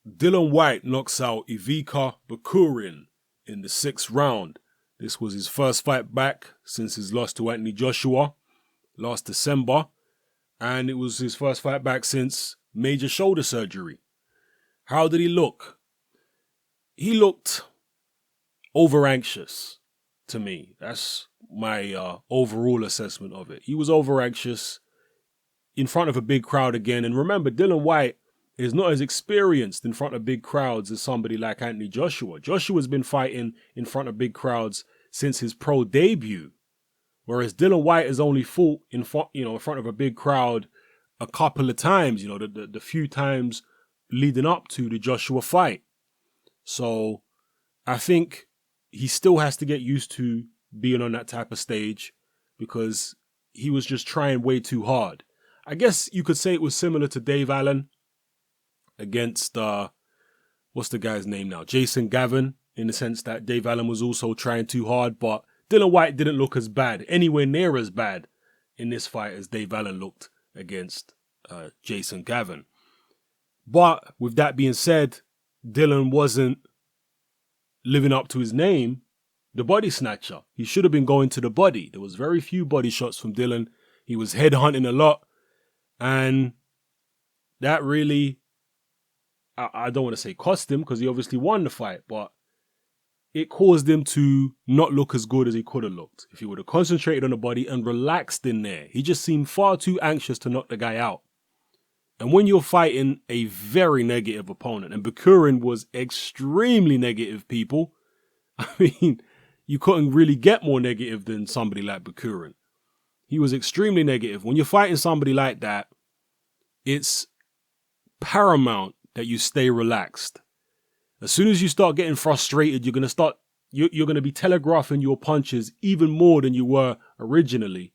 Dillian Whyte knocks out Ivica Bacurin in the 6th round. This was his first fight back since his loss to Anthony Joshua last December, and it was his first fight back since major shoulder surgery. How did he look? He looked over anxious to me. That's my overall assessment of it. He was over anxious in front of a big crowd again. And remember, Dillian Whyte is not as experienced in front of big crowds as somebody like Anthony Joshua. Joshua's been fighting in front of big crowds since his pro debut, whereas Dillian Whyte has only fought in front of a big crowd a couple of times. The few times leading up to the Joshua fight. So I think he still has to get used to being on that type of stage because he was just trying way too hard. I guess you could say it was similar to Dave Allen against, what's the guy's name now? Jason Gavin, in the sense that Dave Allen was also trying too hard, but Dillian Whyte didn't look as bad, anywhere near as bad in this fight as Dave Allen looked against Jason Gavin. But with that being said, Dillian wasn't living up to his name, the body snatcher. He should have been going to the body. There was very few body shots from Dillian. He was headhunting a lot. And that really, I don't want to say cost him because he obviously won the fight, but it caused him to not look as good as he could have looked if he would have concentrated on the body and relaxed in there. He just seemed far too anxious to knock the guy out. And when you're fighting a very negative opponent, and Bacurin was extremely negative, people, I mean, you couldn't really get more negative than somebody like Bacurin. He was extremely negative. When you're fighting somebody like that, it's paramount that you stay relaxed. As soon as you start getting frustrated, you're going to be telegraphing your punches even more than you were originally,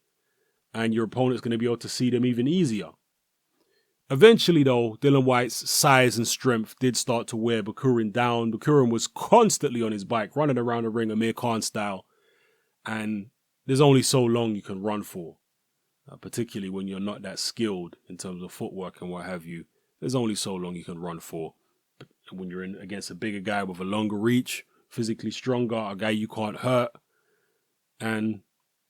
and your opponent's going to be able to see them even easier. Eventually, though, Dillian Whyte's size and strength did start to wear Bacurin down. Bacurin was constantly on his bike, running around the ring Amir Khan style, and there's only so long you can run for, particularly when you're not that skilled in terms of footwork and what have you. There's only so long you can run for. But when you're in against a bigger guy with a longer reach, physically stronger, a guy you can't hurt. And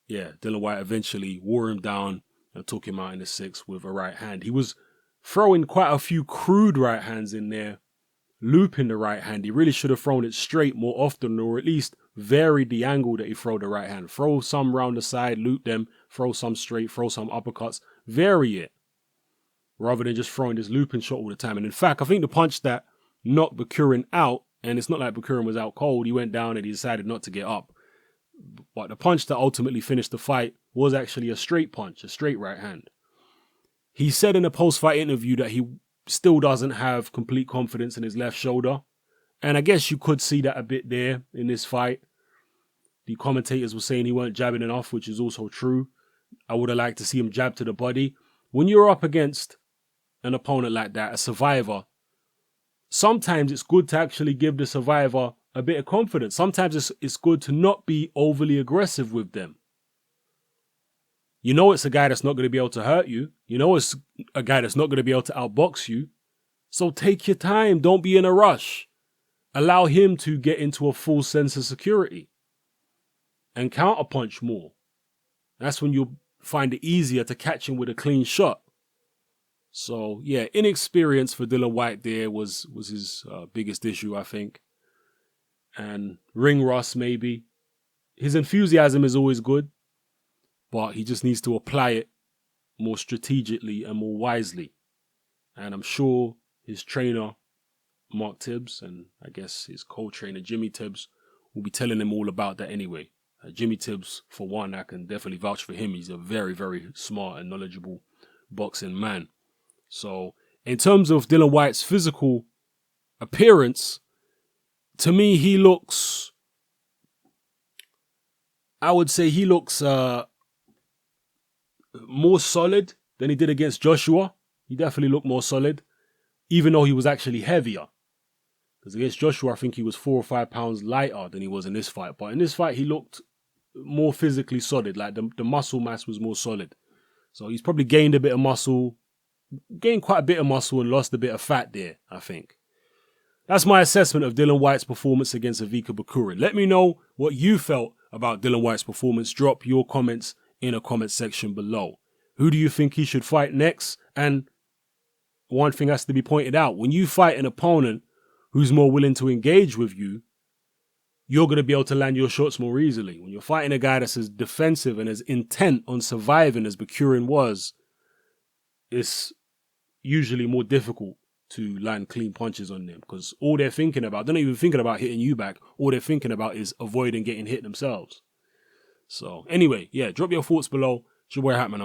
yeah, Dillian Whyte eventually wore him down and took him out in the 6th with a right hand. He was throwing quite a few crude right hands in there, looping the right hand. He really should have thrown it straight more often, or at least varied the angle that he throw the right hand. Throw some round the side, loop them, throw some straight, throw some uppercuts, vary it, rather than just throwing this looping shot all the time. And in fact, I think the punch that knocked Bacurin out, and it's not like Bacurin was out cold, he went down and he decided not to get up. But the punch that ultimately finished the fight was actually a straight punch, a straight right hand. He said in a post-fight interview that he still doesn't have complete confidence in his left shoulder. And I guess you could see that a bit there in this fight. The commentators were saying he weren't jabbing enough, which is also true. I would have liked to see him jab to the body. When you're up against an opponent like that, a survivor, sometimes it's good to actually give the survivor a bit of confidence. Sometimes it's good to not be overly aggressive with them. You know it's a guy that's not going to be able to hurt you. You know it's a guy that's not going to be able to outbox you. So take your time. Don't be in a rush. Allow him to get into a full sense of security and counterpunch more. That's when you'll find it easier to catch him with a clean shot. So yeah, inexperience for Dillian Whyte there was his biggest issue, I think. And ring rust maybe. His enthusiasm is always good, but he just needs to apply it more strategically and more wisely. And I'm sure his trainer, Mark Tibbs, and I guess his co-trainer, Jimmy Tibbs, will be telling him all about that anyway. Jimmy Tibbs, for one, I can definitely vouch for him. He's a very, very smart and knowledgeable boxing man. So in terms of Dillian Whyte's physical appearance, to me, he looks, I would say he looks more solid than he did against Joshua. He definitely looked more solid, even though he was actually heavier. Because against Joshua, I think he was 4 or 5 pounds lighter than he was in this fight. But in this fight, he looked more physically solid. Like the muscle mass was more solid. So he's probably gained a bit of muscle, gained quite a bit of muscle and lost a bit of fat there, I think. that's my assessment of Dillian Whyte's performance against Ivica Bacurin. Let me know what you felt about Dillian Whyte's performance. Drop your comments in a comment section below. Who do you think he should fight next? And one thing has to be pointed out. When you fight an opponent who's more willing to engage with you, you're going to be able to land your shots more easily. When you're fighting a guy that's as defensive and as intent on surviving as Bacurin was, it's usually more difficult to land clean punches on them, because all they're thinking about, they're not even thinking about hitting you back. All they're thinking about is avoiding getting hit themselves. So anyway, yeah, drop your thoughts below. It's your boy Hatman.